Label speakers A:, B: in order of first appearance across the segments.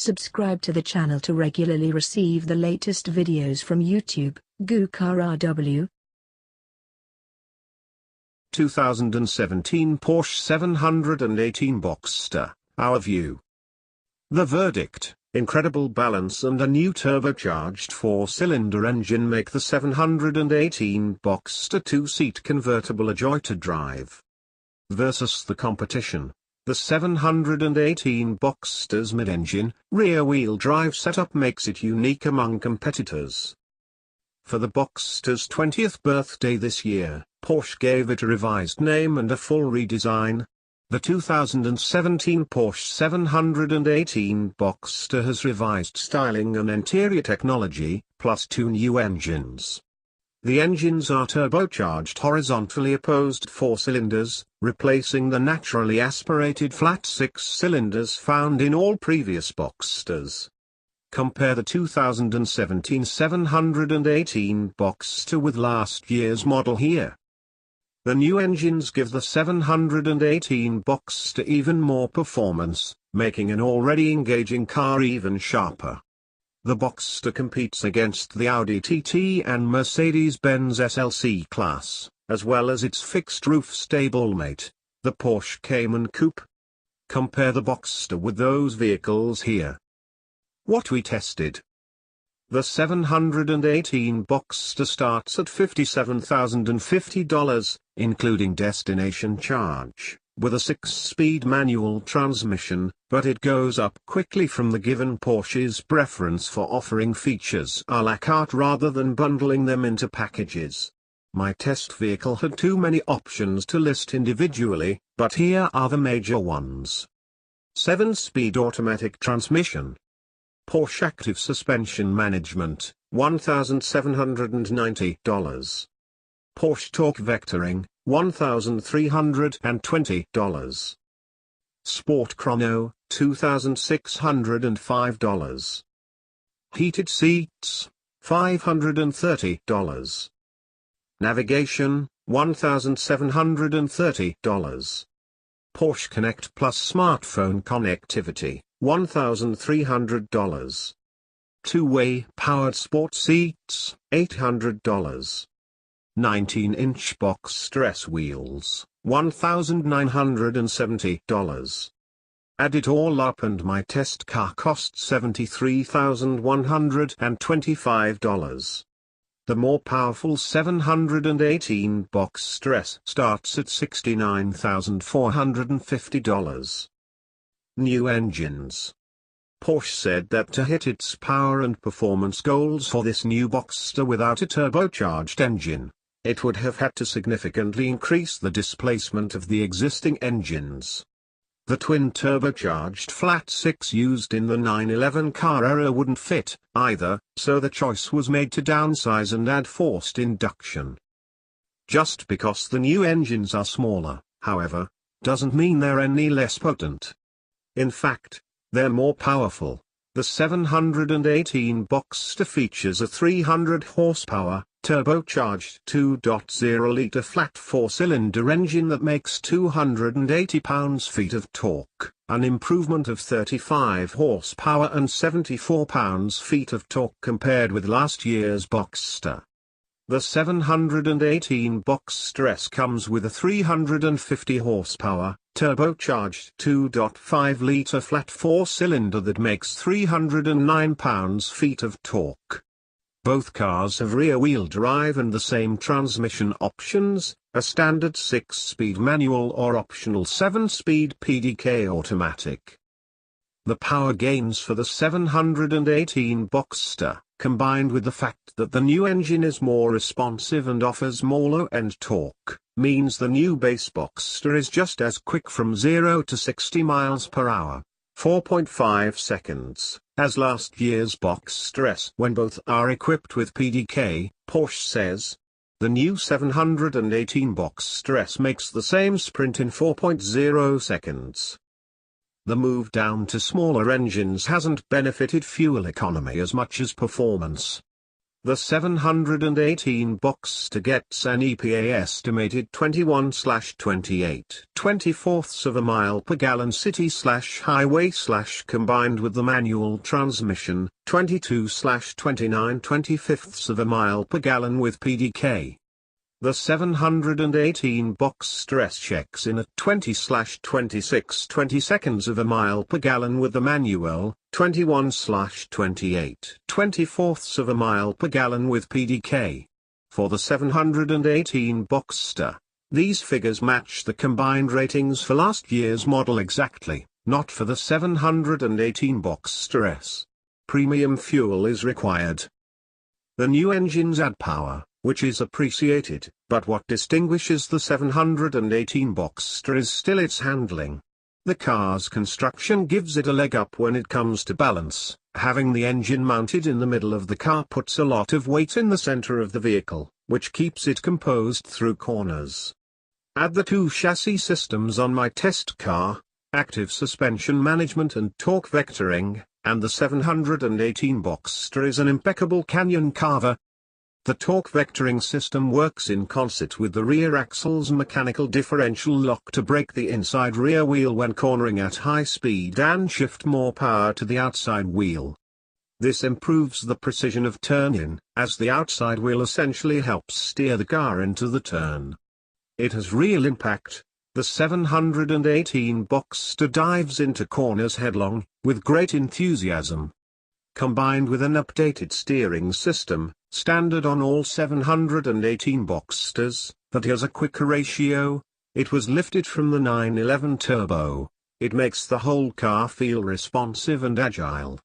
A: Subscribe to the channel to regularly receive the latest videos from YouTube. GooCarRW.
B: 2017 Porsche 718 Boxster, our view. The verdict: incredible balance and a new turbocharged 4-cylinder engine make the 718 Boxster two-seat convertible a joy to drive. Versus the competition, the 718 Boxster's mid-engine, rear-wheel drive setup makes it unique among competitors. For the Boxster's 20th birthday this year, Porsche gave it a revised name and a full redesign. The 2017 Porsche 718 Boxster has revised styling and interior technology, plus 2 new engines. The engines are turbocharged horizontally opposed 4 cylinders, replacing the naturally aspirated flat 6 cylinders found in all previous Boxsters. Compare the 2017 718 Boxster with last year's model here. The new engines give the 718 Boxster even more performance, making an already engaging car even sharper. The Boxster competes against the Audi TT and Mercedes-Benz SLC class, as well as its fixed-roof stablemate, the Porsche Cayman Coupe. Compare the Boxster with those vehicles here. What we tested. The 718 Boxster starts at $57,050, including destination charge, with a 6-speed manual transmission, but it goes up quickly from the given Porsche's preference for offering features à la carte rather than bundling them into packages. My test vehicle had too many options to list individually, but here are the major ones. 7-speed automatic transmission. Porsche Active Suspension Management, $1,790. Porsche Torque Vectoring, $1,320. Sport Chrono, $2,605. Heated Seats, $530. Navigation, $1,730. Porsche Connect Plus Smartphone Connectivity, $1,300. Two-way powered sport seats, $800. 19-inch Boxster S wheels, $1,970. Add it all up and my test car cost $73,125. The more powerful 718 Boxster S starts at $69,450. New engines. Porsche said that to hit its power and performance goals for this new Boxster without a turbocharged engine, it would have had to significantly increase the displacement of the existing engines. The twin turbocharged flat 6 used in the 911 car era wouldn't fit, either, so the choice was made to downsize and add forced induction. Just because the new engines are smaller, however, doesn't mean they're any less potent. In fact, they're more powerful. The 718 Boxster features a 300 horsepower, turbocharged 2.0-liter flat 4-cylinder engine that makes 280 pounds-feet of torque, an improvement of 35 horsepower and 74 pounds-feet of torque compared with last year's Boxster. The 718 Boxster S comes with a 350 horsepower, turbocharged 2.5-liter flat 4-cylinder that makes 309 pounds-feet of torque. Both cars have rear-wheel drive and the same transmission options, a standard 6-speed manual or optional 7-speed PDK automatic. The power gains for the 718 Boxster, combined with the fact that the new engine is more responsive and offers more low-end torque, means the new base Boxster is just as quick from 0 to 60 miles per hour, 4.5 seconds, as last year's Boxster S when both are equipped with PDK, Porsche says. The new 718 Boxster S makes the same sprint in 4.0 seconds. The move down to smaller engines hasn't benefited fuel economy as much as performance. The 718 Boxster gets an EPA estimated 21/28/24 of a mile per gallon city/highway/ combined with the manual transmission, 22/29/25 of a mile per gallon with PDK. The 718 Boxster S checks in at 20/26/22 of a mile per gallon with the manual, 21/28/24 of a mile per gallon with PDK. For the 718 Boxster, these figures match the combined ratings for last year's model exactly, not for the 718 Boxster S. Premium fuel is required. The new engines add power, which is appreciated, but what distinguishes the 718 Boxster is still its handling. The car's construction gives it a leg up when it comes to balance. Having the engine mounted in the middle of the car puts a lot of weight in the center of the vehicle, which keeps it composed through corners. Add the two chassis systems on my test car, active suspension management and torque vectoring, and the 718 Boxster is an impeccable canyon carver. The torque vectoring system works in concert with the rear axle's mechanical differential lock to brake the inside rear wheel when cornering at high speed and shift more power to the outside wheel. This improves the precision of turn-in, as the outside wheel essentially helps steer the car into the turn. It has real impact. The 718 Boxster dives into corners headlong, with great enthusiasm. Combined with an updated steering system, standard on all 718 Boxsters, that has a quicker ratio. It was lifted from the 911 Turbo. It makes the whole car feel responsive and agile.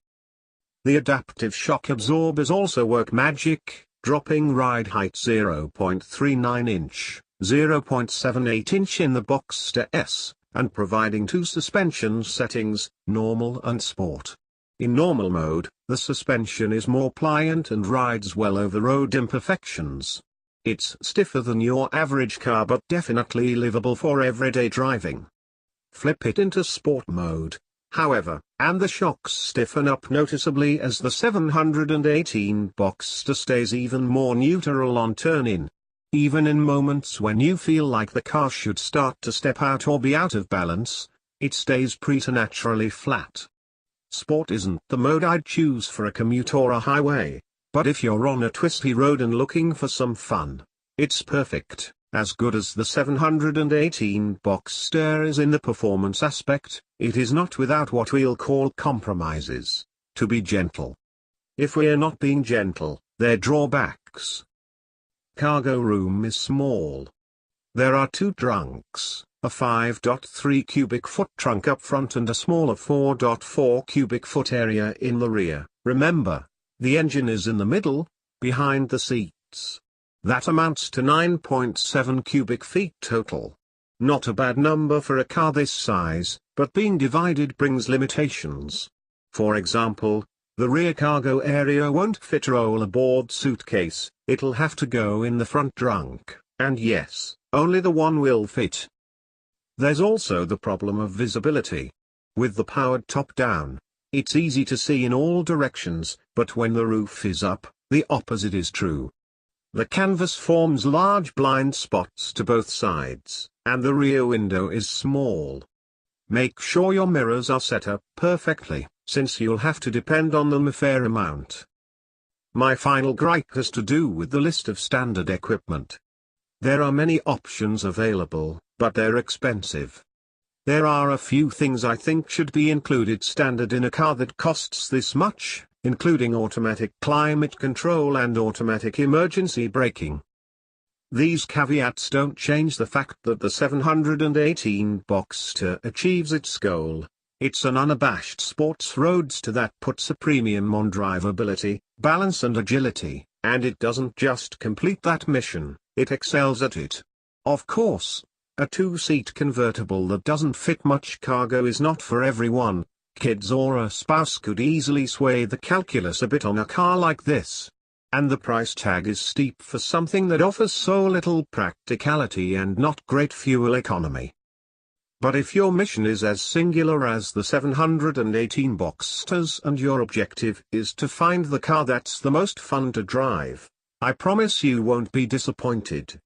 B: The adaptive shock absorbers also work magic, dropping ride height 0.39 inch, 0.78 inch in the Boxster S, and providing two suspension settings, normal and sport. In normal mode, the suspension is more pliant and rides well over road imperfections. It's stiffer than your average car but definitely livable for everyday driving. Flip it into sport mode, however, and the shocks stiffen up noticeably as the 718 Boxster stays even more neutral on turn-in. Even in moments when you feel like the car should start to step out or be out of balance, it stays preternaturally flat. Sport isn't the mode I'd choose for a commute or a highway, but if you're on a twisty road and looking for some fun, it's perfect. As good as the 718 Boxster is in the performance aspect, it is not without what we'll call compromises. To be gentle. If we're not being gentle, they're drawbacks. Cargo room is small. There are two trunks, a 5.3 cubic foot trunk up front and a smaller 4.4 cubic foot area in the rear. Remember, the engine is in the middle, behind the seats. That amounts to 9.7 cubic feet total. Not a bad number for a car this size, but being divided brings limitations. For example, the rear cargo area won't fit a roll-aboard suitcase, it'll have to go in the front trunk, and yes, only the one will fit. There's also the problem of visibility. With the powered top down, it's easy to see in all directions, but when the roof is up, the opposite is true. The canvas forms large blind spots to both sides, and the rear window is small. Make sure your mirrors are set up perfectly, since you'll have to depend on them a fair amount. My final gripe has to do with the list of standard equipment. There are many options available, but they're expensive. There are a few things I think should be included standard in a car that costs this much, including automatic climate control and automatic emergency braking. These caveats don't change the fact that the 718 Boxster achieves its goal. It's an unabashed sports roadster that puts a premium on drivability, balance and agility, and it doesn't just complete that mission, it excels at it. Of course, a two-seat convertible that doesn't fit much cargo is not for everyone. Kids or a spouse could easily sway the calculus a bit on a car like this. And the price tag is steep for something that offers so little practicality and not great fuel economy. But if your mission is as singular as the 718 Boxsters and your objective is to find the car that's the most fun to drive, I promise you won't be disappointed.